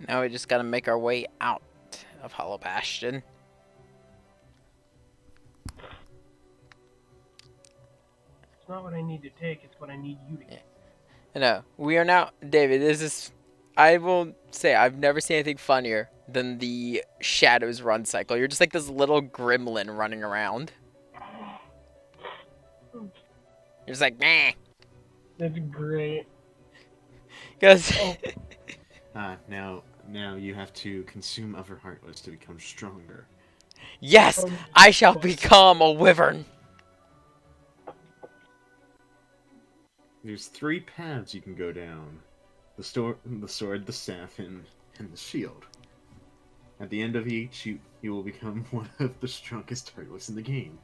Now we just gotta make our way out of Hollow Bastion. It's not what I need to take, it's what I need you to Yeah. get. No, we are now, David. This is, I will say, I've never seen anything funnier than the Shadows run cycle. You're just like this little gremlin running around. You're just like, meh. That's great. Because Oh, Now you have to consume other heartless to become stronger. yes, I shall become a wyvern. There's 3 paths you can go down: the sword, the staff, and the shield. At the end of each, you will become one of the strongest heartless in the game.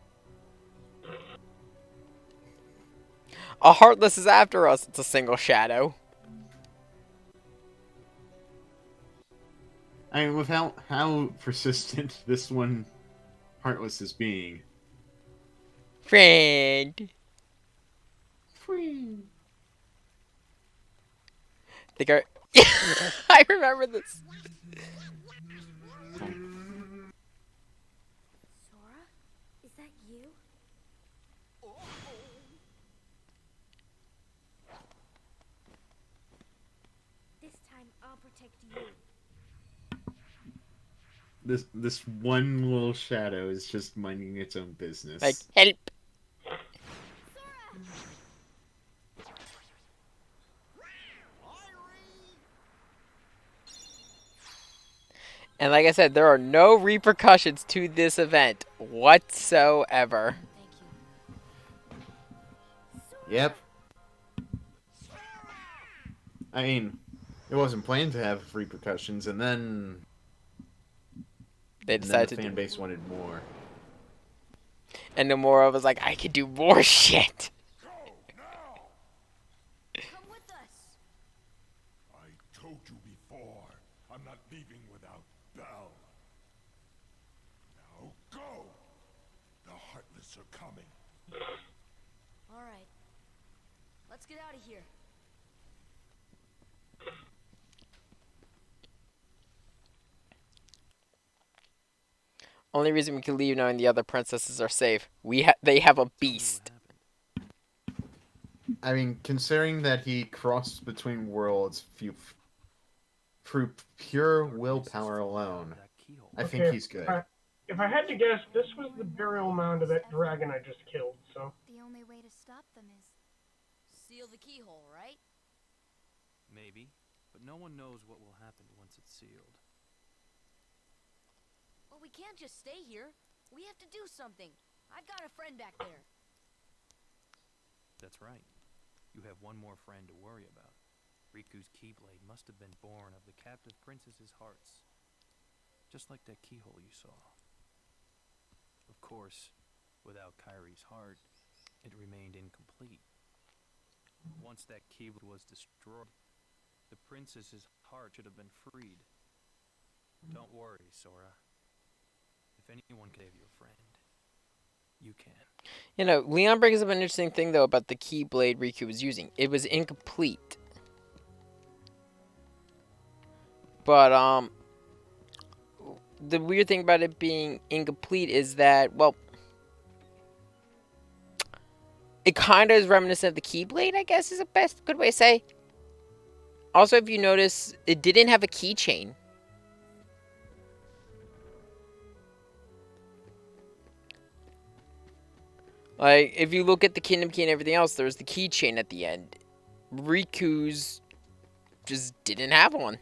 A Heartless is after us. It's a single shadow. I mean, with how persistent this one heartless is being. Friend. Free. Think I remember this. Sora? Is that you? This time I'll protect you. This one little shadow is just minding its own business. Like, help. And like I said, there are no repercussions to this event whatsoever. Thank you. Yep. I mean, it wasn't planned to have repercussions, and then They the decided to fan do. base wanted more. And Nomura was like, I could do more shit. Come with us. I told you before, I'm not leaving without Belle. Now go! The Heartless are coming. All right. Let's get out of here. Only reason we can leave knowing the other princesses are safe. They have a beast. I mean, considering that he crossed between worlds through pure willpower alone, I think he's good. If I had to guess, this was the burial mound of that dragon I just killed, so. The only way to stop them is seal the keyhole, right? Maybe, but no one knows what will happen once it's sealed. Well, we can't just stay here. We have to do something. I've got a friend back there. That's right. You have one more friend to worry about. Riku's Keyblade must have been born of the captive princess's hearts. Just like that keyhole you saw. Of course, without Kyrie's heart, it remained incomplete. Once that keyblade was destroyed, the princess's heart should have been freed. Don't worry, Sora. If anyone can save your friend, you can. You know, Leon brings up an interesting thing, though, about the Keyblade Riku was using. It was incomplete. But, the weird thing about it being incomplete is that, well, it kind of is reminiscent of the Keyblade, I guess, is the good way to say. Also, if you notice, it didn't have a keychain. Like, if you look at the Kingdom Key and everything else, there's the keychain at the end. Riku's just didn't have one.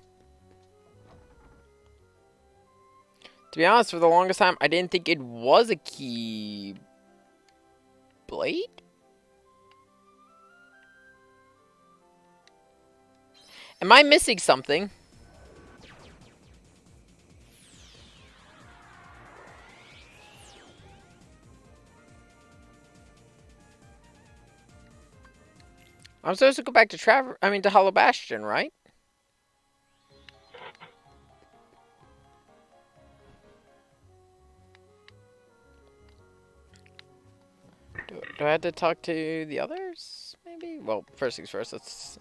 To be honest, for the longest time, I didn't think it was a key blade. Am I missing something? I'm supposed to go back to to Hollow Bastion, right? Do I have to talk to the others? Maybe? Well, first things first, let's...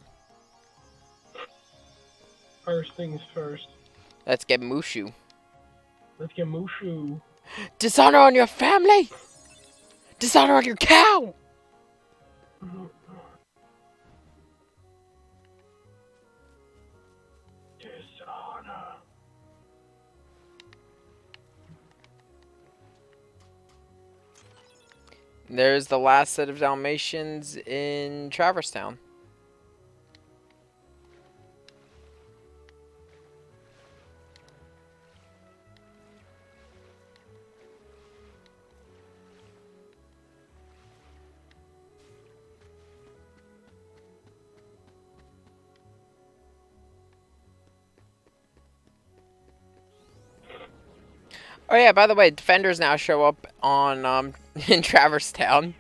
First things first. Let's get Mushu. Let's get Mushu. Dishonor on your family! Dishonor on your cow! Dishonor. There's the last set of Dalmatians in Traverse Town. Oh yeah, by the way, defenders now show up on in Traverse Town.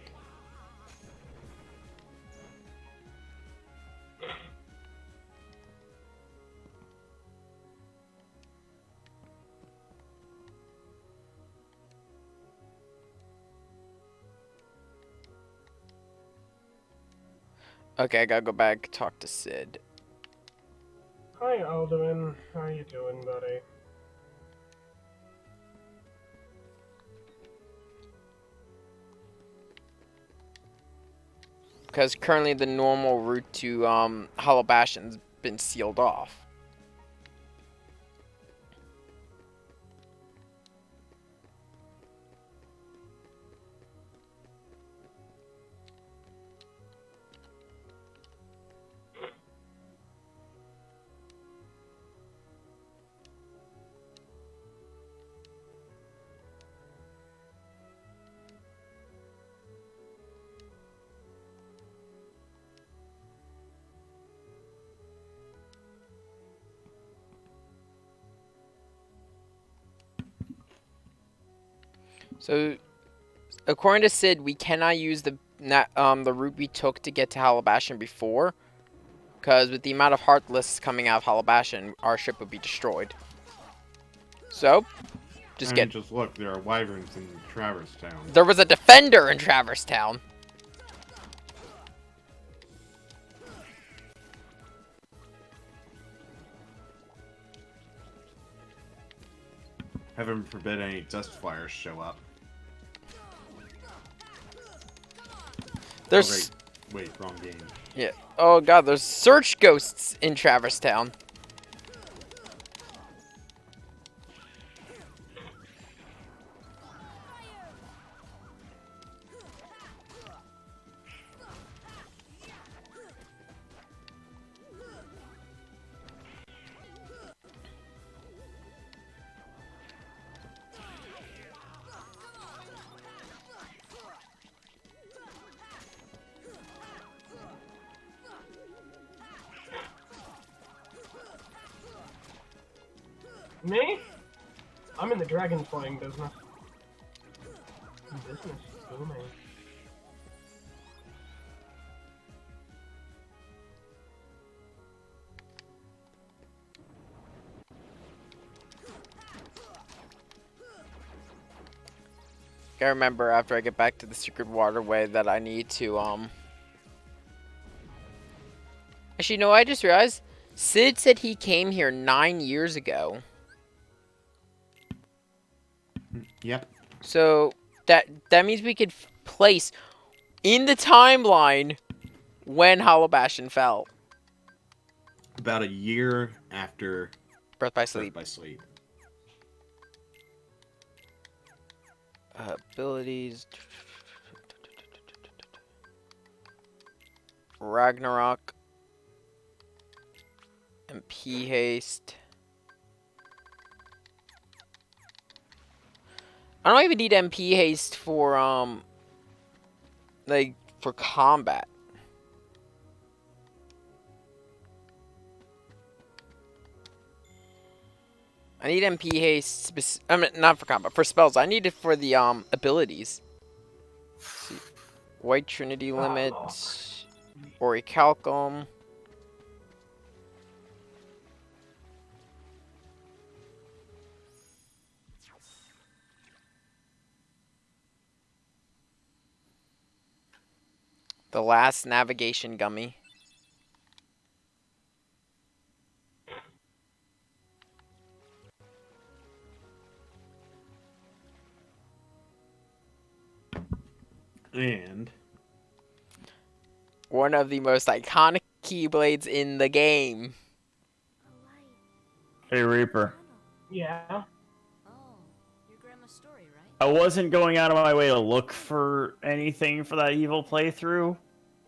Okay, I gotta go back talk to Sid. Hi, Alduin. How you doing, buddy? Because currently the normal route to Hollow Bastion's been sealed off. So, according to Sid, we cannot use the route we took to get to Hollow Bastion before, because with the amount of Heartless coming out of Hollow Bastion, our ship would be destroyed. So, Just look, there are wyverns in Traverse Town. There was a defender in Traverse Town. Heaven forbid any dust flyers show up. There's Wait, wrong game. yeah. Oh god, there's search ghosts in Traverse Town. Me? I'm in the dragon flying business. Business is booming. I remember after I get back to the secret waterway that I need to Actually, no, I just realized Sid said he came here 9 years ago. Yep. So that means we could place in the timeline when Hollow Bastion fell. About a year after Birth by Birth Sleep. by Sleep. Abilities. Ragnarok. MP haste. I don't even need MP haste for like for combat. I need MP haste. I mean, not for combat, for spells. I need it for the abilities. Let's see. White Trinity limit, Orichalcum. The last navigation gummy. And One of the most iconic keyblades in the game. Hey, Reaper. Yeah. Oh, your grandma's story, right? I wasn't going out of my way to look for anything for that evil playthrough,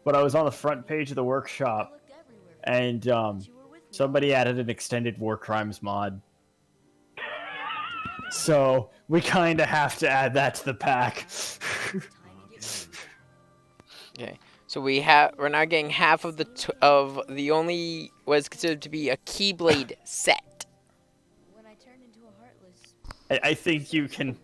but I was on the front page of the I workshop, looked everywhere for and you, but you were with me somebody all added an extended War Crimes mod. the time. Then we all work together. So we kind of have to add that to the pack. It's time you get ready for that. Okay, so we're now getting half of the only what is considered to be a keyblade set. When I turned into a heartless, I think you can. remember?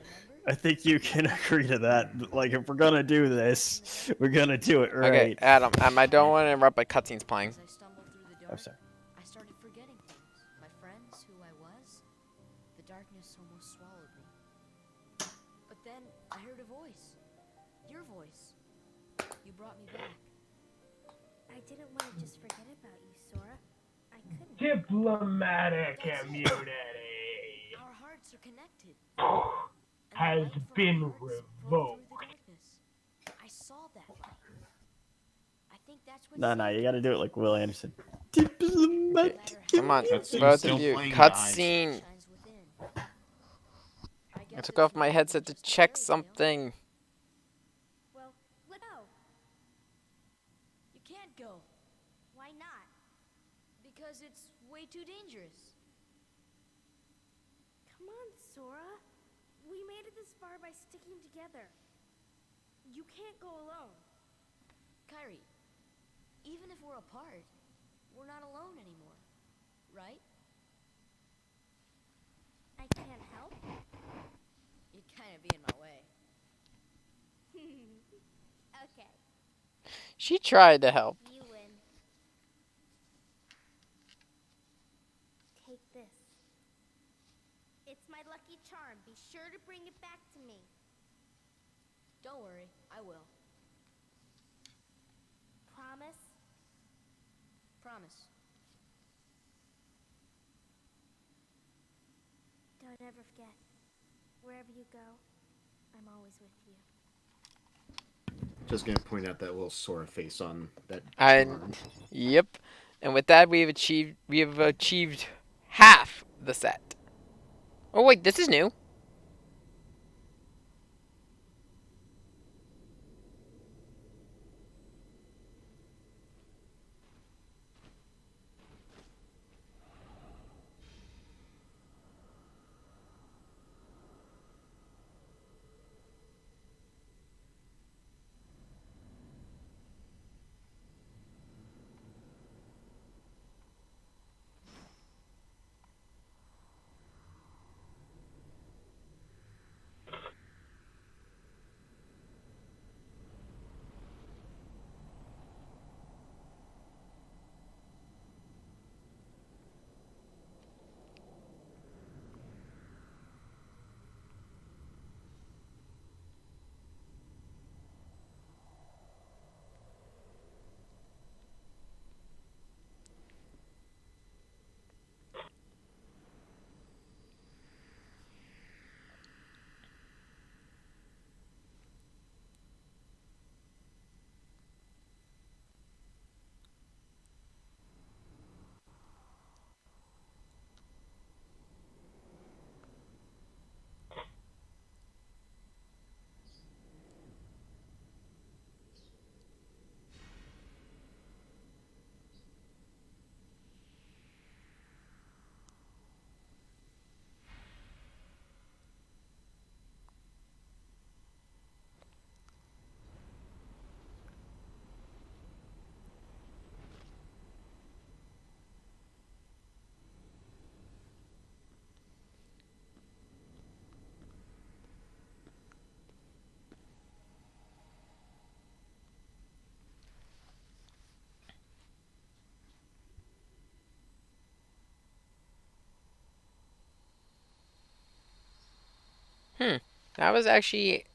I think you can agree to that. Like, if we're gonna do this, we're gonna do it right. Okay, Adam, I don't want to interrupt, but cutscene's playing. As I stumbled through the I'm dark, sorry. I started forgetting things. My friends, who I was. The darkness almost swallowed me. But then I heard a voice. Your voice. You brought me back. I didn't want to just forget about you, Sora. I couldn't. Diplomatic immunity Our hearts are connected. And the has light from our been hearts flowed through the revoked. darkness. I saw that light. I think that's what No, saved you me. gotta do it like Will Anderson. No Diplomatic. matter Come on, how Cutscene's both still of you. playing, guys. Cutscene. shines within. I I guess took it's off my more than headset to just a check fairy tale. something. Well, let's go. You can't go Why not? because it's way too dangerous. Come on, Sora. We made it this far by sticking together. You can't go alone. Kyrie, even if we're apart, we're not alone anymore, right? I can't help. You'd kind of be in my way. Okay, She tried to help. you win. Take this. It's my lucky charm. Be sure to bring it back to me. Don't worry, I will. Promise? Promise. Don't ever forget. Wherever you go, I'm always with you. just gonna point out that little Sora face on that And charm. yep. And with that, we have achieved half the set. Oh wait, this is new.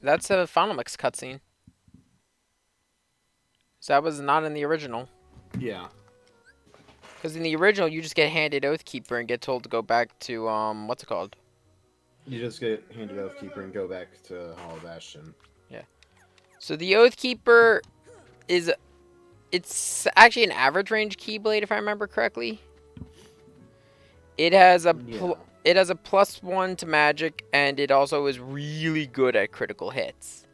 That's a Final Mix cutscene. So that was not in the original. Yeah. Because in the original, you just get handed Oathkeeper and get told to go back to what's it called? You just get handed Oathkeeper and go back to Hollow Bastion. So the Oathkeeper is... It's actually an average range Keyblade, if I remember correctly. It has a Yeah. it has a +1 to magic, and it also is really good at critical hits.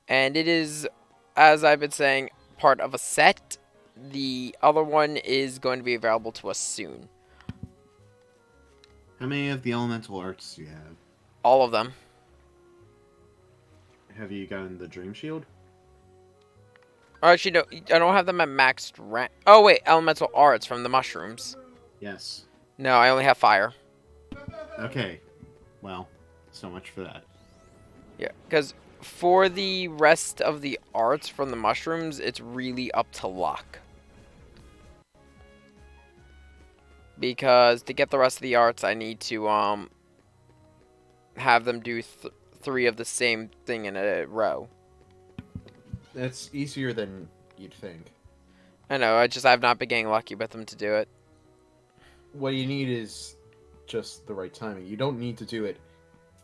And it is, as I've been saying, part of a set. The other one is going to be available to us soon. How many of the elemental arts do you have? All of them. Have you gotten the Dream Shield? Or actually, no, I don't have them at maxed rank. Oh, wait, elemental arts from the mushrooms. Yes. No, I only have fire. Okay. Well, so much for that. Yeah, because for the rest of the arts from the mushrooms, it's really up to luck. Because to get the rest of the arts, I need to have them do 3 of the same thing in a row. That's easier than you'd think. I know, I've not been getting lucky with them to do it. What you need is just the right timing. You don't need to do it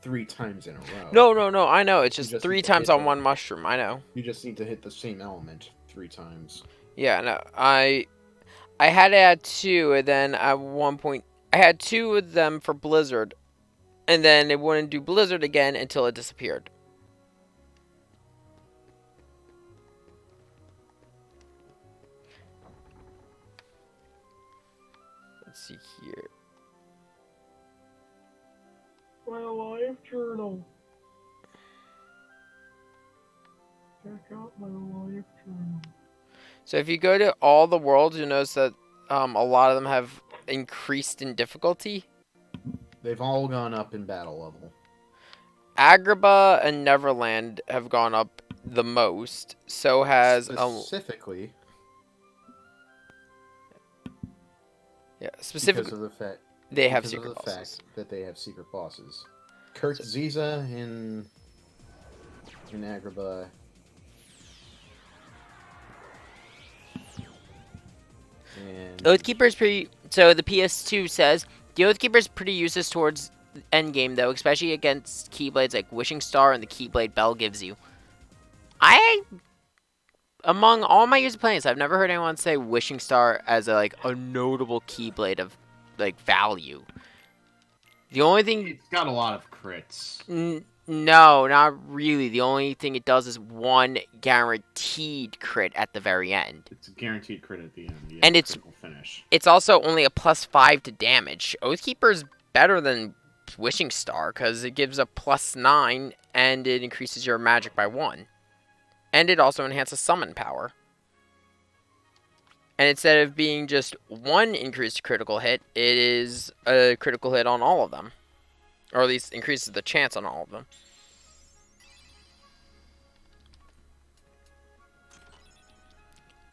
3 times in a row. No, I know. It's just just 3 need to times hit on them. one mushroom. I know. You just need to hit the same element 3 times. Yeah, no. I had to add 2, and then at one point I had 2 of them for Blizzard, and then it wouldn't do Blizzard again until it disappeared. Let's see here. My life journal. Check out my life journal. So if you go to all the worlds, you'll notice that a lot of them have increased in difficulty. They've all gone up in battle level. Agrabah and Neverland have gone up the most. So has Specifically, specifically because of the fact they have because secret of the bosses. fact that they have secret bosses. Kurt Ziza in Agrabah. And Oathkeeper is pretty. So the PS2 says the Oathkeeper is pretty useless towards endgame though, especially against Keyblades like Wishing Star and the Keyblade Bell gives you. Among all my years of playing this, I've never heard anyone say Wishing Star as a notable Keyblade of value. The only thing it's got a lot of crits. no, not really. The only thing it does is 1 guaranteed crit at the very end. It's a guaranteed crit at the end. Yeah, And it's critical finish. It's also only a +5 to damage. Oathkeeper is better than Wishing Star because it gives a +9 and it increases your magic by 1. And it also enhances summon power. And instead of being just 1 increased critical hit, it is a critical hit on all of them. Or at least increases the chance on all of them.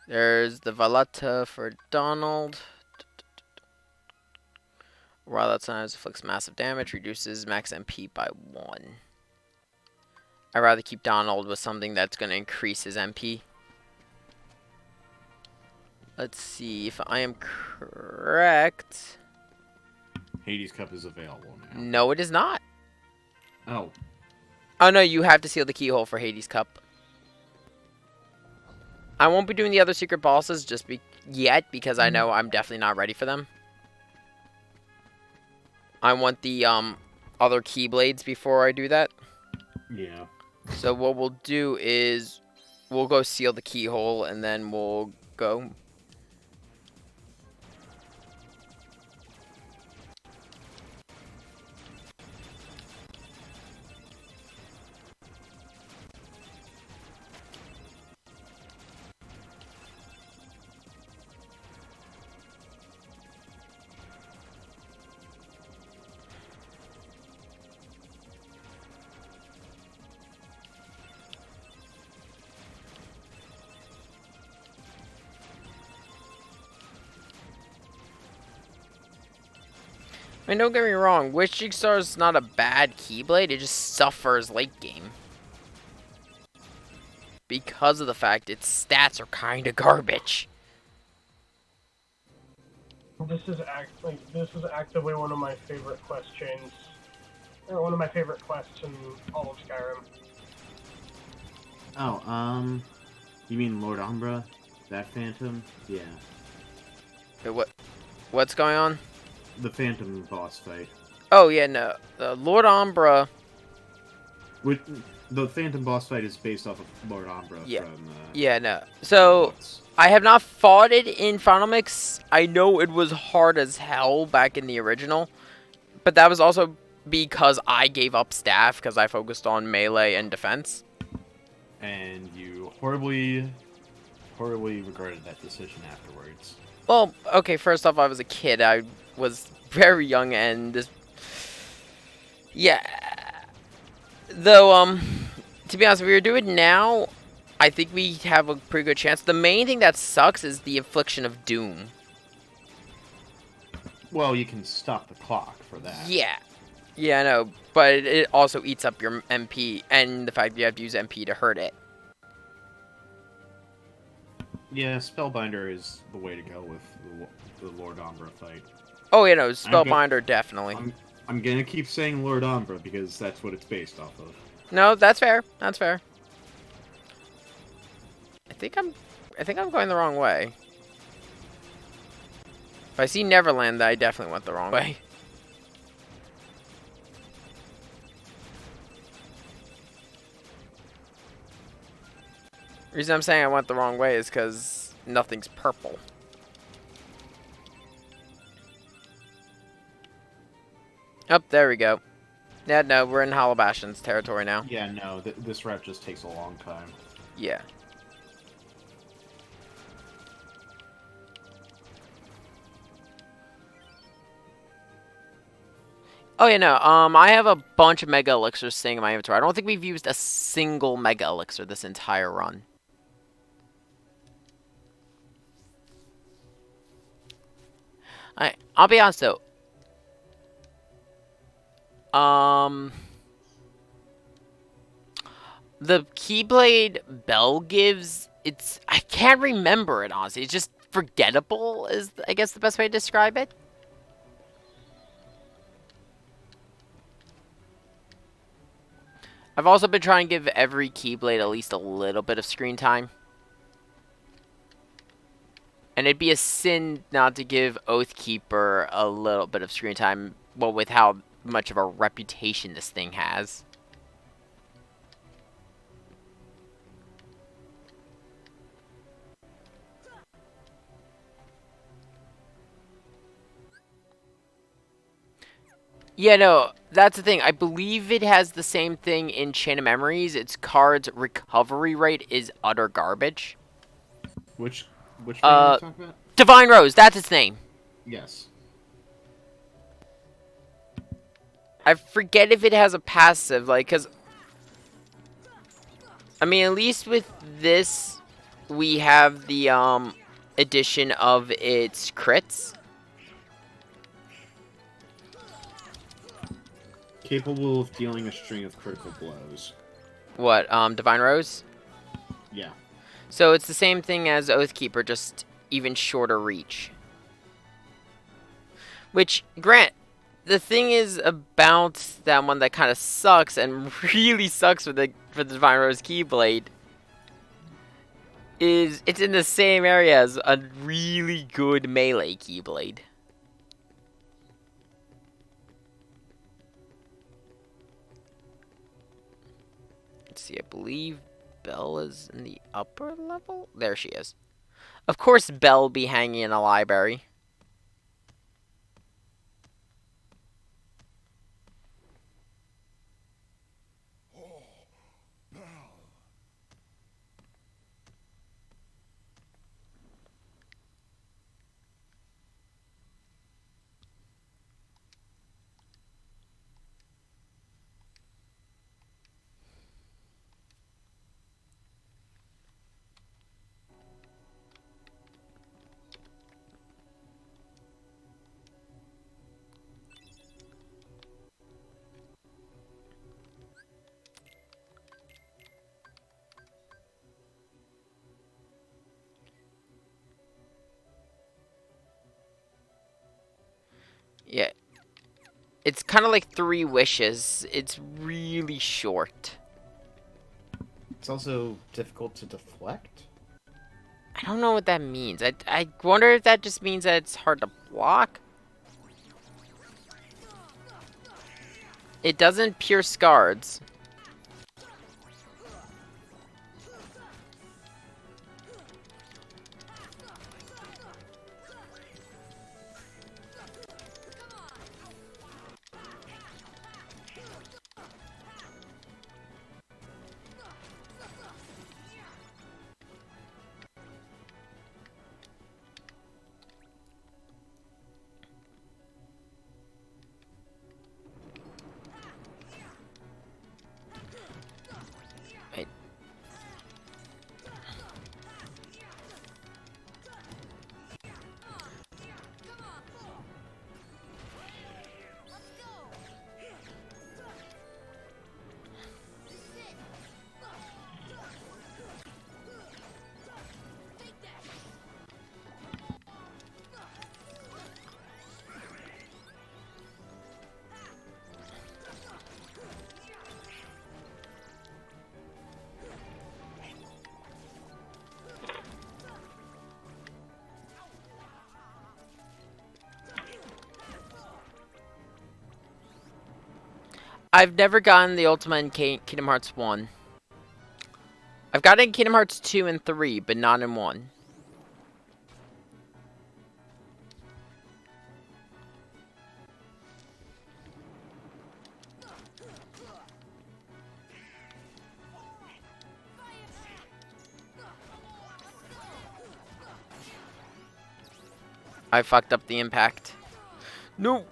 There's the Valletta for Donald. While that sometimes inflicts massive damage, reduces max MP by 1. I'd rather keep Donald with something that's going to increase his MP. Let's see if I am correct. Hades Cup is available now. No, it is not. Oh, Oh, no, you have to seal the keyhole for Hades Cup. I won't be doing the other secret bosses yet because I know I'm definitely not ready for them. I want the other Keyblades before I do that. yeah. So what we'll do is we'll go seal the keyhole and then we'll go. I mean, don't get me wrong, Wishing Star is not a bad Keyblade, it just suffers late game. Because of the fact its stats are kinda garbage. This is actively one of my favorite quest chains They're one of my favorite quests in all of Skyrim. Oh, you mean Lord Umbra? That Phantom? Yeah. Wait, what's going on? The Phantom boss fight. Oh yeah, no. Lord Umbra. Which, the Phantom boss fight is based off of Lord Umbra Yeah. from, Yeah, no. So books. I have not fought it in Final Mix. I know it was hard as hell back in the original, but that was also because I gave up staff because I focused on melee and defense. And you horribly regretted that decision afterwards. Well, okay, first off, I was a kid. I was very young, and this... Yeah. Though, to be honest, if we were doing it now, I think we have a pretty good chance. The main thing that sucks is the infliction of doom. Well, you can stop the clock for that. Yeah. Yeah, I know, but it also eats up your MP, and the fact that you have to use MP to hurt it. Yeah, Spellbinder is the way to go with the Lord Umbra fight. Oh, yeah, no, Spellbinder, definitely. I'm gonna keep saying Lord Umbra because that's what it's based off of. No, that's fair. That's fair. I think I'm going the wrong way. If I see Neverland, I definitely went the wrong way. The reason I'm saying I went the wrong way is because nothing's purple. Oh, there we go. Yeah, no, we're in Hollow Bastion's territory now. Yeah, no, this route just takes a long time. Yeah. Oh, yeah, no, I have a bunch of Mega Elixirs sitting in my inventory. I don't think we've used a single Mega Elixir this entire run. I'll be honest, though. The Keyblade Bell gives, I can't remember it, honestly. It's just forgettable, is, I guess, the best way to describe it. I've also been trying to give every Keyblade at least a little bit of screen time. And it'd be a sin not to give Oathkeeper a little bit of screen time, well, with how much of a reputation this thing has. Yeah, no, that's the thing. I believe it has the same thing in Chain of Memories. Its card's recovery rate is utter garbage. Which thing are you talking about? Divine Rose, that's its name. Yes. I forget if it has a passive, like, because... I mean, at least with this, we have the, addition of its crits. Capable of dealing a string of critical blows. What, Divine Rose? Yeah. So it's the same thing as Oathkeeper, just even shorter reach. Which, grant, the thing is about that one that kind of sucks and really sucks for the Divine Rose Keyblade is it's in the same area as a really good melee Keyblade. Let's see, I believe Belle is in the upper level? There she is. Of course Belle be hanging in a library. Yeah. It's kind of like 3 wishes. It's really short. It's also difficult to deflect. I don't know what that means. I wonder if that just means that it's hard to block. It doesn't pierce guards. Wait. I've never gotten the Ultima in Kingdom Hearts 1. I've gotten it in Kingdom Hearts 2 and 3, but not in 1. I fucked up the impact. No.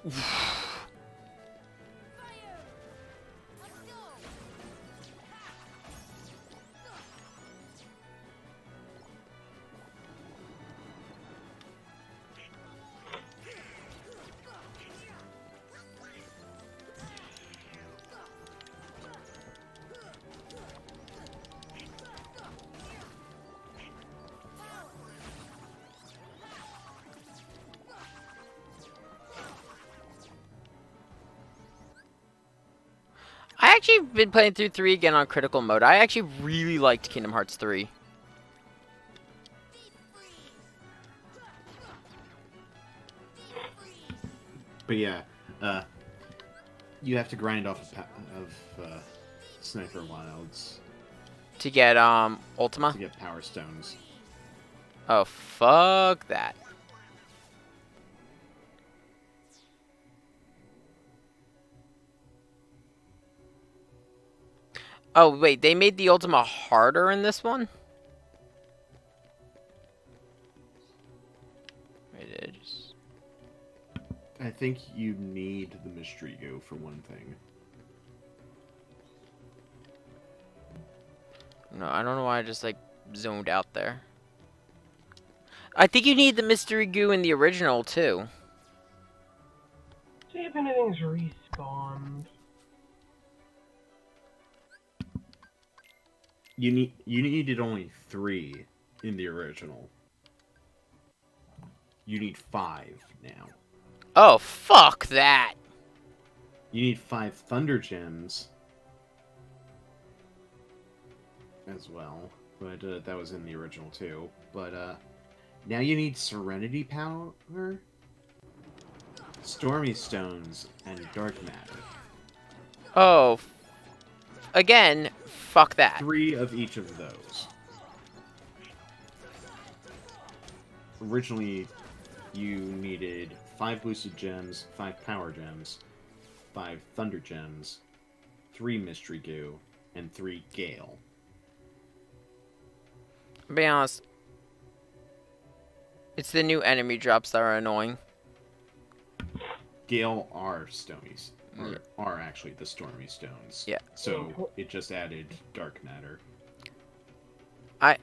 I actually been playing through 3 again on critical mode. I actually really liked Kingdom Hearts 3. But yeah, you have to grind off Sniper Wilds To get Ultima? to get Power Stones. Oh, fuck that. Oh, wait, they made the Ultima harder in this one? Wait, it is. I think you need the Mystery Go for one thing. No, I don't know why I just, like, zoned out there. I think you need the Mystery Goo in the original, too. See if anything's respawned. You needed only 3 in the original. You need 5 now. Oh, fuck that. You need 5 Thunder Gems as well, but that was in the original too. But now you need Serenity Power, Stormy Stones, and Dark Matter. Oh. Again, fuck that. 3 of each of those. Originally, you needed 5 Boosted Gems, 5 Power Gems, 5 Thunder Gems, 3 Mystery Goo, and 3 Gale. To be honest, it's the new enemy drops that are annoying. Gale are Stonies. Are actually the Stormy Stones. Yeah. So it just added Dark Matter. I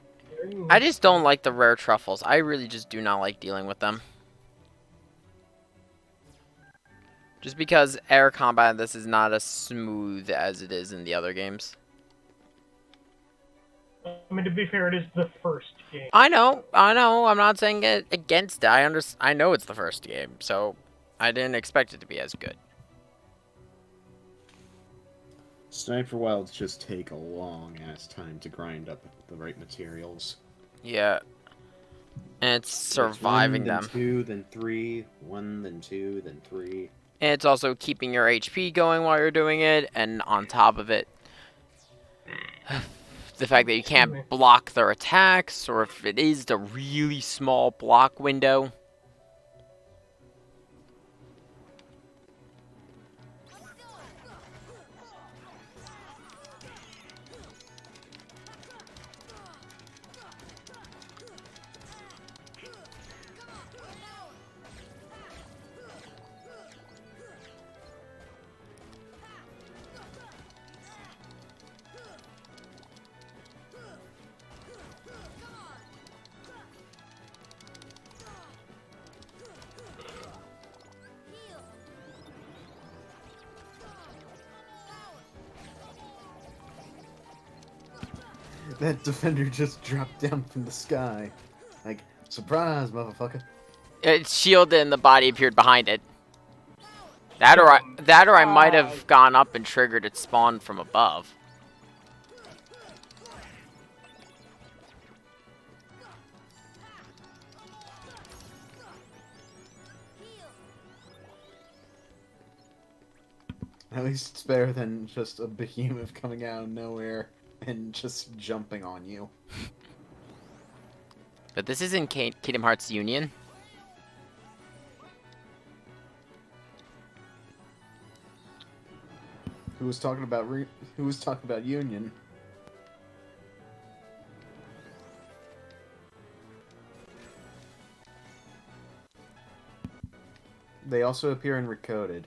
just don't like the rare truffles. I really just do not like dealing with them. Just because air combat in this is not as smooth as it is in the other games. I mean, to be fair, it is the first game. I know. I'm not saying it against it. I know it's the first game, so I didn't expect it to be as good. Sniper wilds just take a long ass time to grind up the right materials. Yeah. And it's surviving It's 1, them. then 2, then 3. 1, then 2, then 3. And it's also keeping your HP going while you're doing it, and on top of it, the fact that you can't block their attacks, or if it is the really small block window. That defender just dropped down from the sky. Like, surprise, motherfucker. It's shielded and the body appeared behind it. That or I might have gone up and triggered its spawn from above. At least it's better than just a behemoth coming out of nowhere and just jumping on you. But this isn't Kingdom Hearts Union. Who was talking about Union? They also appear in Recoded.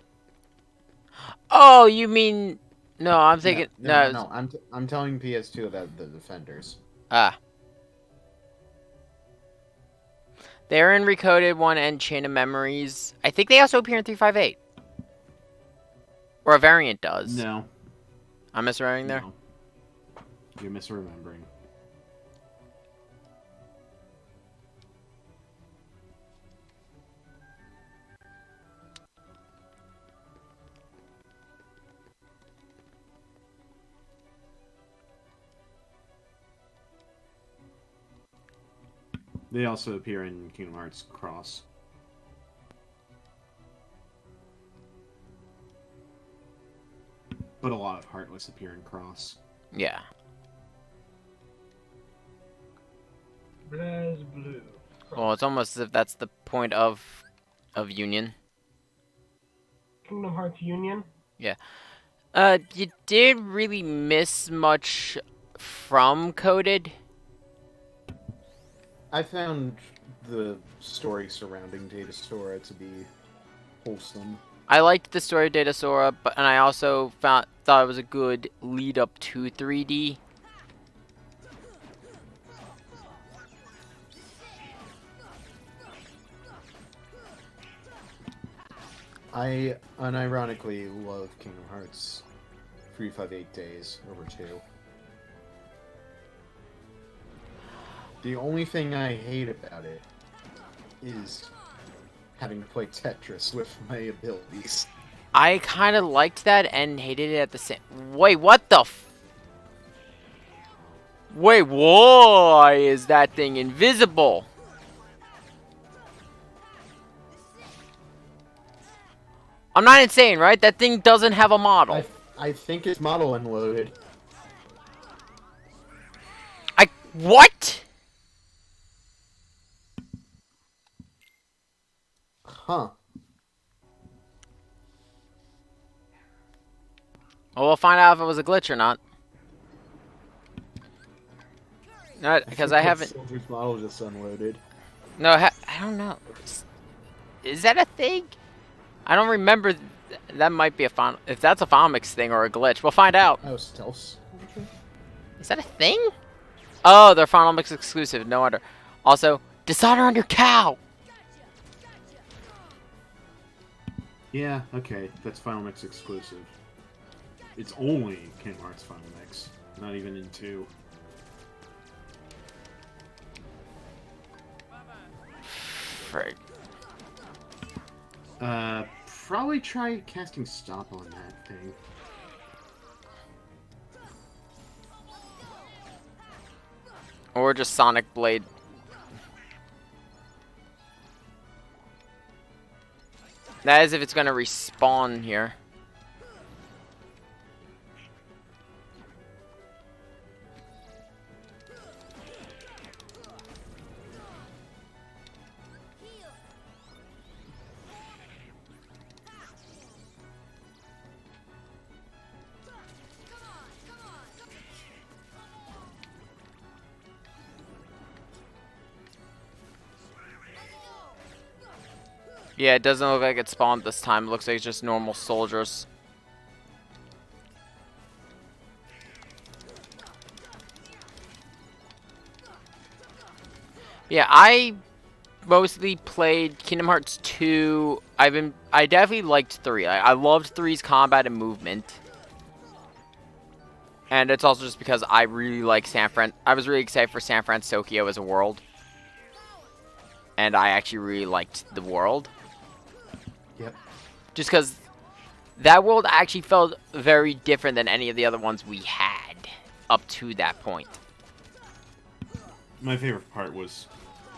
Oh, you mean... No, I'm thinking... No, I'm telling PS2 about the Defenders. Ah. They're in Recoded 1 and Chain of Memories. I think they also appear in 358. Or a variant does. No. I'm misremembering there? No. You're misremembering. They also appear in Kingdom Hearts Cross. But a lot of Heartless appear in Cross. Yeah. Blaze Blue. Well, it's almost as if that's the point of Union. Kingdom Hearts Union. Yeah. You did really miss much from Coded. I found the story surrounding Data Sora to be wholesome. I liked the story of Data Sora, and I also thought it was a good lead up to 3D. I unironically love Kingdom Hearts 358 Days over 2. The only thing I hate about it is having to play Tetris with my abilities. I kind of liked that and hated it at the same... Wait, what the Wait, why is that thing invisible? I'm not insane, right? That thing doesn't have a model. I think it's model unloaded. What? Huh. Well, we'll find out if it was a glitch or not. Not because I haven't. Silver's model just unloaded. No, I don't know. Is that a thing? I don't remember. That might be a Final. If that's a Phomix thing or a glitch, we'll find out. Oh, stealth. Is that a thing? Oh, they're Final Mix exclusive. No wonder. Also, dishonor on your cow. Yeah, okay, that's Final Mix exclusive. It's only Kingdom Hearts Final Mix, not even in 2. Frig. Probably try casting Stop on that thing. Or just Sonic Blade. That is if it's gonna respawn here. Yeah, it doesn't look like it spawned this time. It looks like it's just normal soldiers. Yeah, I mostly played Kingdom Hearts 2. I definitely liked 3. I loved 3's combat and movement. And it's also just because I really like I was really excited for San Francisco as a world. And I actually really liked the world. Yep. Just because that world actually felt very different than any of the other ones we had up to that point. My favorite part was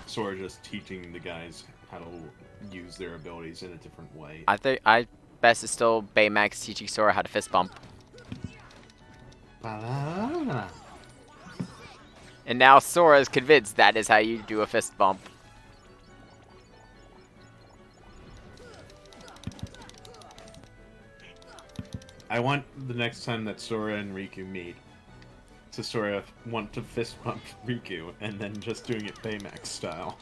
Sora just teaching the guys how to use their abilities in a different way. I best is still Baymax teaching Sora how to fist bump. Ba-la-la-la. And now Sora is convinced that is how you do a fist bump. I want the next time that Sora and Riku meet to Sora want to fist bump Riku and then just doing it Baymax style.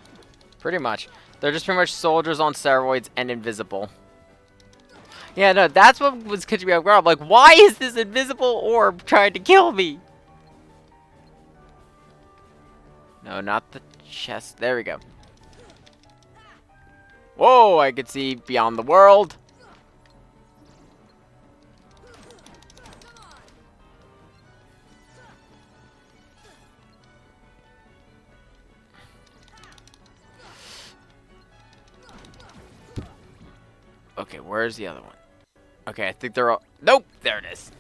Pretty much. They're just pretty much soldiers on steroids and invisible. Yeah, no, that's what was catching me off guard. I'm like, why is this invisible orb trying to kill me? No, not the chest. There we go. Whoa, I could see beyond the world. Okay, where's the other one? Okay, I think they're all... Nope! There it is.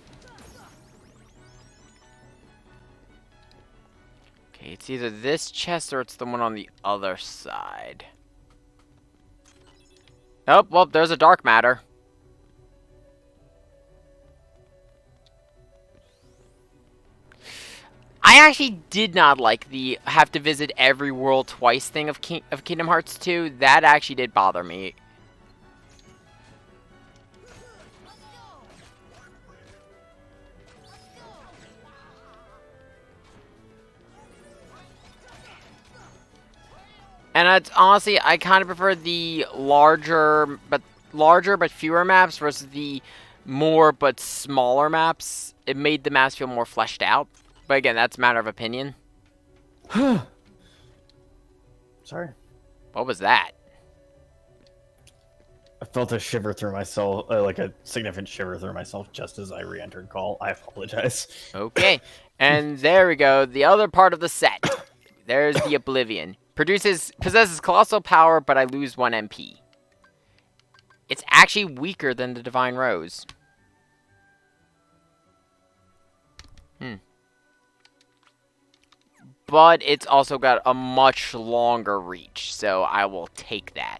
Okay, it's either this chest or it's the one on the other side. Nope, well, there's a dark matter. I actually did not like the have to visit every world twice thing of Kingdom Hearts 2. That actually did bother me. And it's honestly, I kind of prefer the larger but fewer maps versus the more but smaller maps. It made the maps feel more fleshed out. But again, that's a matter of opinion. Sorry. What was that? I felt a shiver through my soul, like a significant shiver through myself just as I re-entered call. I apologize. Okay. And there we go. The other part of the set. There's the Oblivion. Possesses colossal power, but I lose 1 MP. It's actually weaker than the Divine Rose. But it's also got a much longer reach, so I will take that.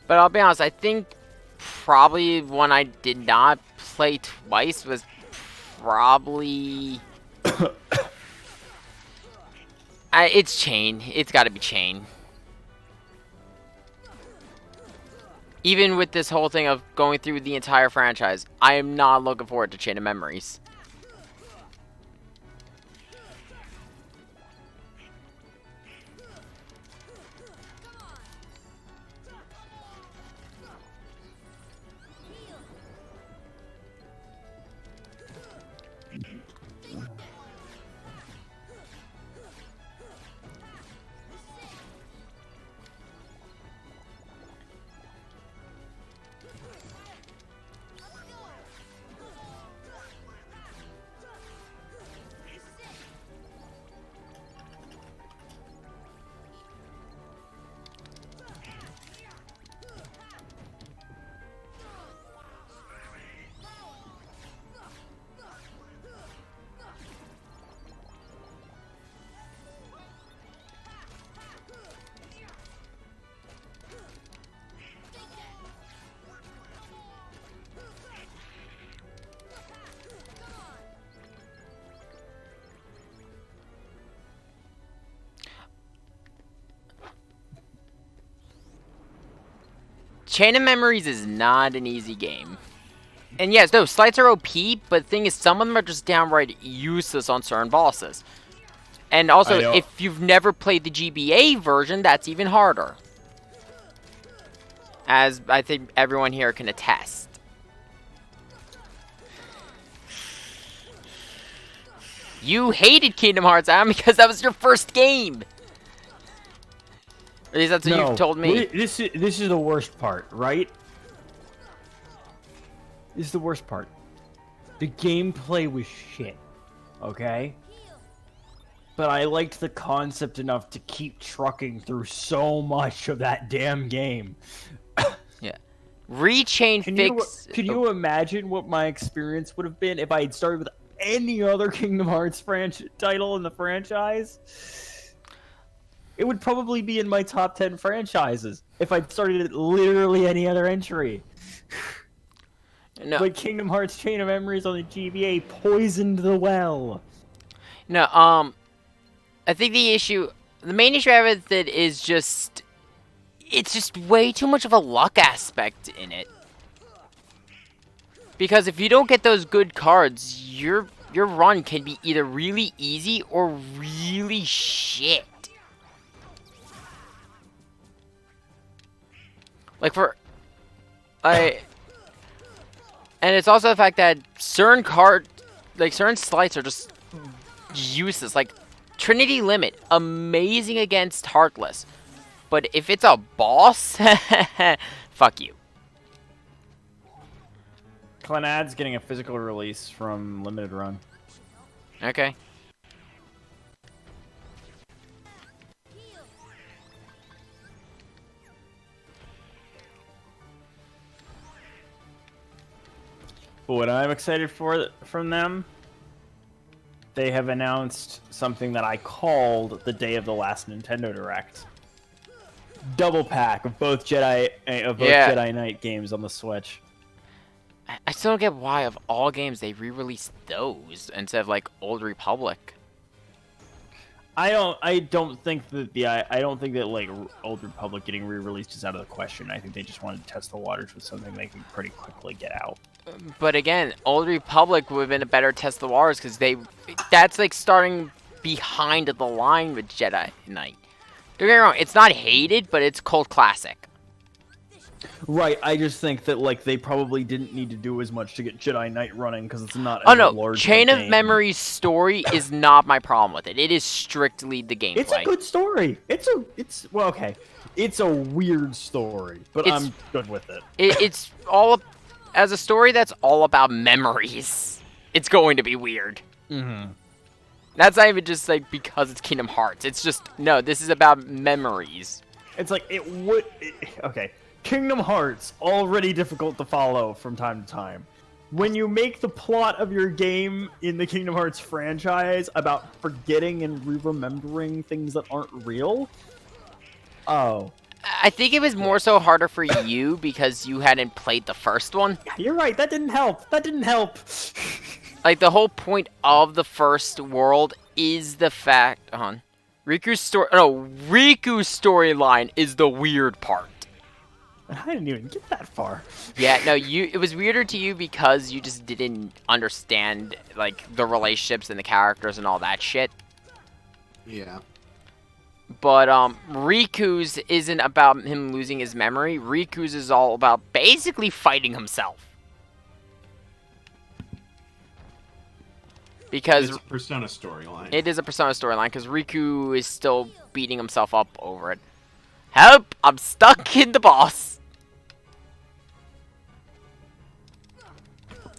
But I'll be honest, I think probably one I did not play twice was probably... it's Chain. It's got to be Chain. Even with this whole thing of going through the entire franchise, I am not looking forward to Chain of Memories. Chain of Memories is not an easy game. And yes, no, slides are OP, but the thing is, some of them are just downright useless on certain bosses. And also, if you've never played the GBA version, that's even harder. As I think everyone here can attest. You hated Kingdom Hearts, Adam, because that was your first game. At least that's what you've told me. This is the worst part, right? This is the worst part. The gameplay was shit, okay? But I liked the concept enough to keep trucking through so much of that damn game. Yeah. Rechain fix... Can you imagine what my experience would have been if I had started with any other Kingdom Hearts title in the franchise? It would probably be in my top 10 franchises if I'd started at literally any other entry. No. But Kingdom Hearts Chain of Memories on the GBA poisoned the well. No, I think the main issue I have with it is just, it's just way too much of a luck aspect in it. Because if you don't get those good cards, your run can be either really easy or really shit. Like and it's also the fact that certain certain slides are just useless. Like Trinity Limit, amazing against Heartless, but if it's a boss, fuck you. Clannad's getting a physical release from Limited Run. Okay. But what I'm excited for from them, they have announced something that I called the day of the last Nintendo Direct. Double pack of both Jedi Knight games on the Switch. I still don't get why of all games they re-released those instead of like Old Republic. I don't think that like Old Republic getting re-released is out of the question. I think they just wanted to test the waters with something they can pretty quickly get out. But again, Old Republic would have been a better test of the waters because that's like starting behind the line with Jedi Knight. Don't get me wrong, it's not hated, but it's cult classic. Right, I just think that like they probably didn't need to do as much to get Jedi Knight running because it's not. Oh no, Chain of Memories story is not my problem with it. It is strictly the gameplay. It's a good story. It's well, okay. It's a weird story, but I'm good with it. It's all as a story that's all about memories. It's going to be weird. Mm-hmm. That's not even just like because it's Kingdom Hearts. It's just no. This is about memories. It's like okay. Kingdom Hearts, already difficult to follow from time to time. When you make the plot of your game in the Kingdom Hearts franchise about forgetting and re-remembering things that aren't real, I think it was more so harder for you because you hadn't played the first one. You're right, that didn't help. Like, the whole point of the first world is the fact... Riku's storyline is the weird part. I didn't even get that far. Yeah, no, it was weirder to you because you just didn't understand, like, the relationships and the characters and all that shit. Yeah. But, Riku's isn't about him losing his memory. Riku's is all about basically fighting himself. Because it's a Persona storyline. It is a Persona storyline because Riku is still beating himself up over it. Help! I'm stuck in the boss.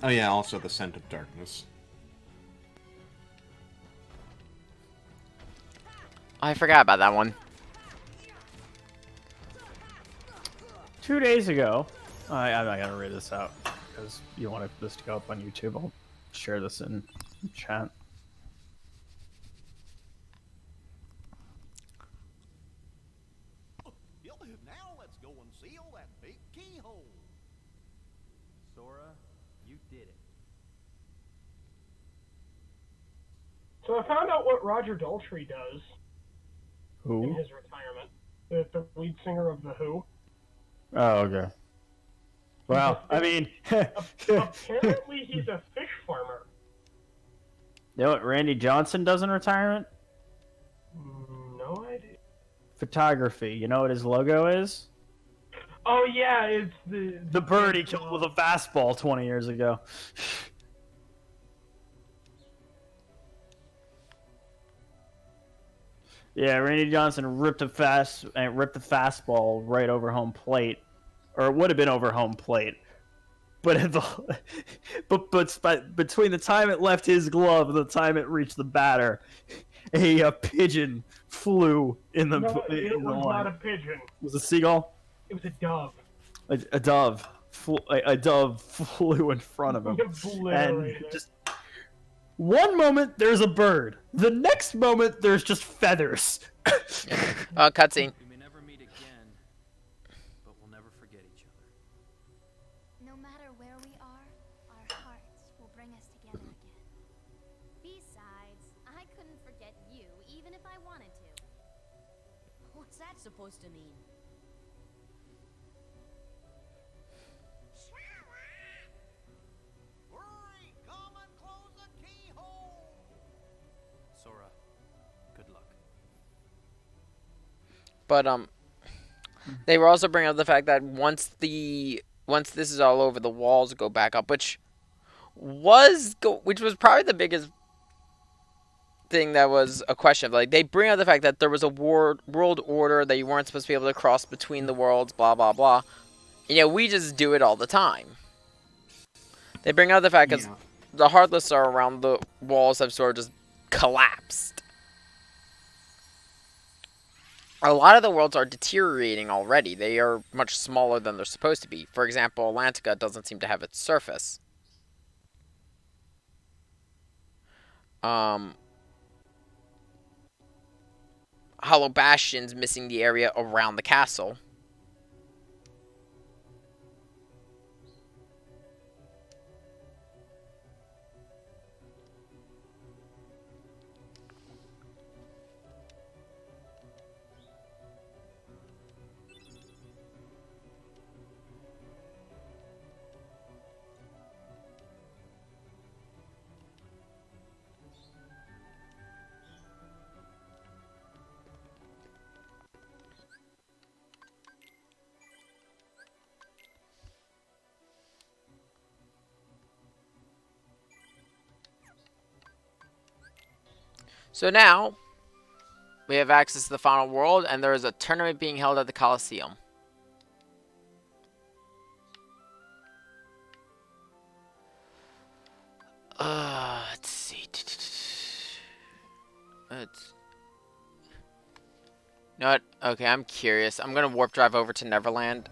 Oh yeah, also the Scent of Darkness. I forgot about that one. 2 days ago, I'm not gonna read this out because you want this to go up on YouTube. I'll share this in chat. Now let's go and seal that big keyhole. Sora, you did it. So I found out what Roger Daltrey does Who? in his retirement. The lead singer of The Who. Oh, okay. Well, I mean, Apparently, he's a fish farmer. you know what Randy Johnson does in retirement? No idea. Photography. You know what his logo is? Oh yeah, it's The bird he killed with a fastball 20 years ago. Yeah, Randy Johnson ripped the fastball right over home plate, or it would have been over home plate, but between the time it left his glove and the time it reached the batter, a pigeon flew in the. No, it in the was line. not a pigeon. Was it a seagull? It was a dove. A dove. A dove flew in front of him, and just. One moment there's a bird. The next moment there's just feathers. Cutscene. We may never meet again, but we'll never forget each other. No matter where we are, our hearts will bring us together again. Besides, I couldn't forget you even if I wanted to. What's that supposed to mean? Hurry, come and close the keyhole. Sora, good luck. But they were also bringing up the fact that once this is all over, the walls go back up, which was probably the biggest thing that was a question. Like, they bring up the fact that there was a world order, that you weren't supposed to be able to cross between the worlds, blah blah blah. You know, we just do it all the time. They bring up the fact that the Heartless are around the walls have sort of just collapsed. A lot of the worlds are deteriorating already. They are much smaller than they're supposed to be. For example, Atlantica doesn't seem to have its surface. Hollow Bastion's missing the area around the castle. So now, we have access to the final world, and there is a tournament being held at the Colosseum. Let's see. You know what? Okay, I'm curious. I'm gonna warp drive over to Neverland.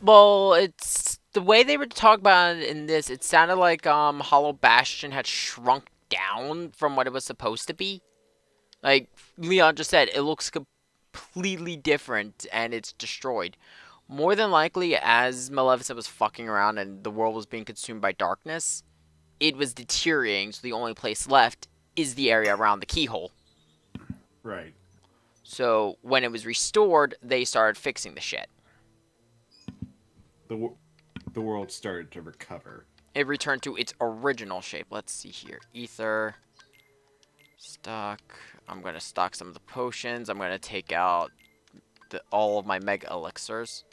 Well, it's the way they were talking about it in this. It sounded like Hollow Bastion had shrunk down from what it was supposed to be. Like Leon just said, it looks completely different and it's destroyed. More than likely, as Maleficent was fucking around and the world was being consumed by darkness, it was deteriorating. So the only place left is the area around the keyhole. Right. So when it was restored, they started fixing the shit. The world started to recover. It returned to its original shape. Let's see here. Ether. Stock. I'm going to stock some of the potions. I'm going to take out all of my mega elixirs.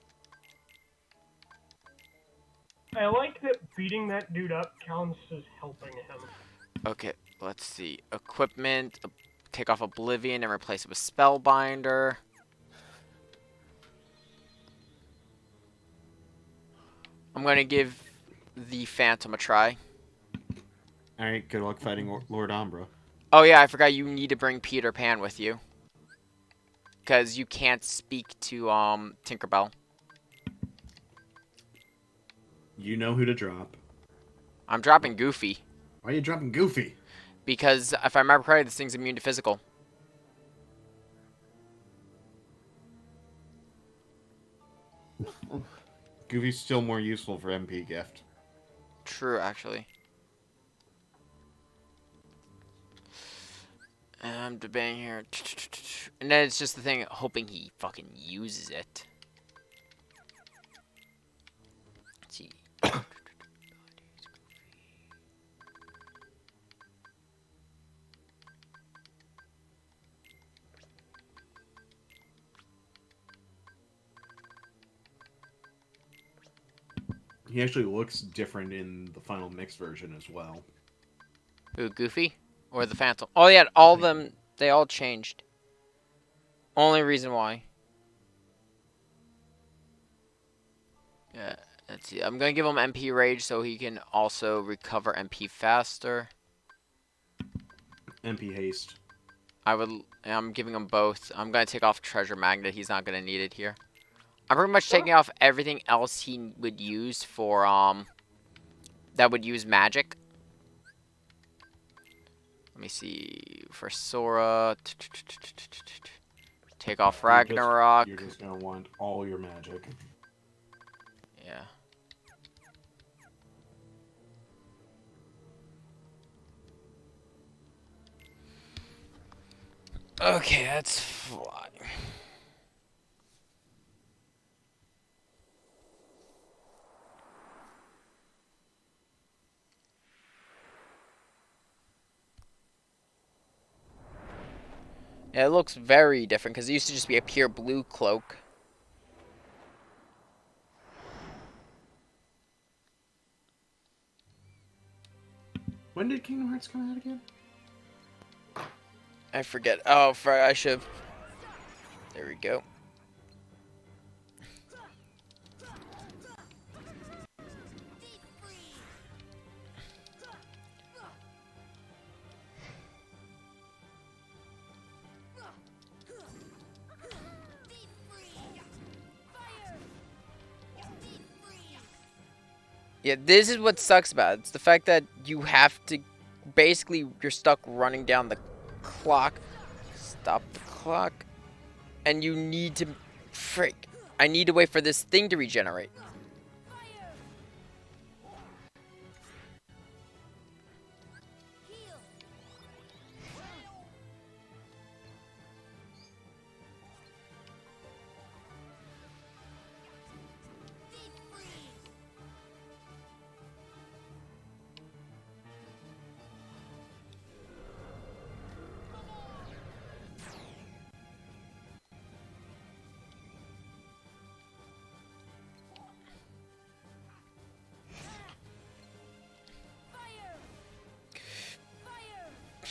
I like that beating that dude up counts as helping him. Okay, let's see. Equipment. Take off Oblivion and replace it with Spellbinder. I'm going to give the Phantom a try. Alright, good luck fighting Lord Umbra. Oh yeah, I forgot you need to bring Peter Pan with you. Because you can't speak to Tinkerbell. You know who to drop. I'm dropping Goofy. Why are you dropping Goofy? Because, if I remember correctly, this thing's immune to physical. Goofy's still more useful for MP gift. True, actually. And I'm debating here. And then it's just the thing, hoping he fucking uses it. Let's see. He actually looks different in the final mix version as well. Who, Goofy? Or the Phantom? Oh yeah, all of them, they all changed. Only reason why. Yeah, let's see. I'm gonna give him MP Rage so he can also recover MP faster. MP Haste. I'm giving him both. I'm gonna take off Treasure Magnet. He's not gonna need it here. I'm pretty much taking off everything else he would use for, that would use magic. Let me see. For Sora. Take off Ragnarok. You're just gonna want all your magic. Yeah. Okay, that's fly. Yeah, it looks very different because it used to just be a pure blue cloak. When did Kingdom Hearts come out again? I forget. Oh, I should. There we go. Yeah, this is what sucks about it. It's the fact that you have to, basically, you're stuck running down the clock. Stop the clock. And you need to, frick. I need to wait for this thing to regenerate.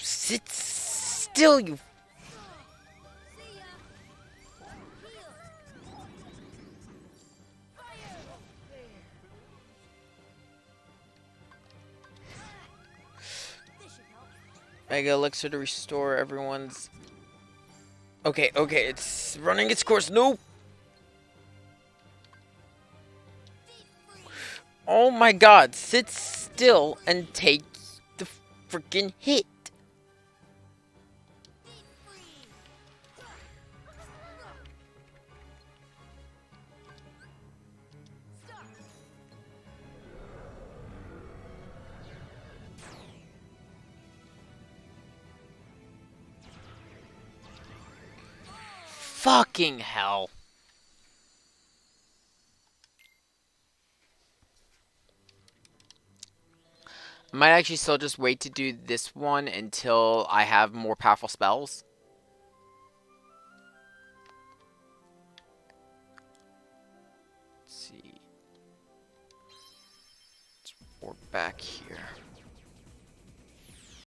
Sit still, you. Mega Elixir to restore everyone's. Okay, it's running its course. No! Oh my god, sit still and take the freaking hit. Fucking hell. I might actually still just wait to do this one until I have more powerful spells. Let's see. Let's warp back here.